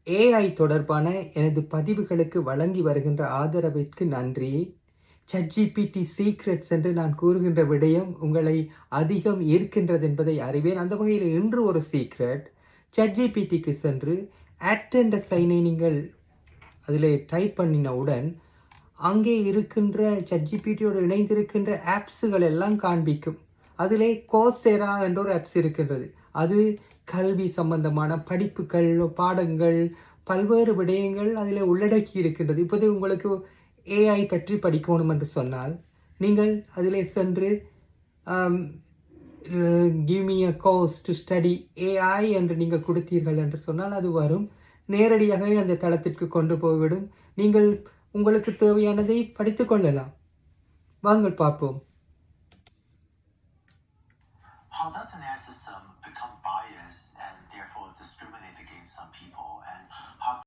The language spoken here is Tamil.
ஏஐ தொடர்பான எனது பதிவுகளுக்கு வழங்கி வருகின்ற ஆதரவிற்கு நன்றி. ChatGPT சீக்ரெட்ஸ் என்று நான் கூறுகின்ற விடயம் உங்களை அதிகம் ஈர்க்கின்றது என்பதை அறிவேன். அந்த வகையில் இன்று ஒரு சீக்ரெட். ChatGPTக்கு சென்று என்ற சைனை நீங்கள் அதிலே டைப் பண்ணினவுடன் அங்கே இருக்கின்ற ChatGPTயோடு இணைந்திருக்கின்ற ஆப்ஸுகள் எல்லாம் காண்பிக்கும். அதிலே கோர்செரா என்ற ஒரு ஆப்ஸ் இருக்கின்றது. அது கல்வி சம்பந்தமான படிப்புகள், பாடங்கள், பல்வேறு விடயங்கள் அதிலே உள்ளடக்கி இருக்கின்றது. இப்போது உங்களுக்கு ஏஐ பற்றி படிக்கணும் என்று சொன்னால் நீங்கள் அதிலே சென்று give me a course to study AI என்று நீங்கள் கொடுத்தீர்கள் என்று சொன்னால் அது வரும். நேரடியாகவே அந்த தளத்திற்கு கொண்டு போய்விடும். நீங்கள் உங்களுக்கு தேவையானதை படித்துக் கொள்ளலாம். வாங்கள் பார்ப்போம். How does an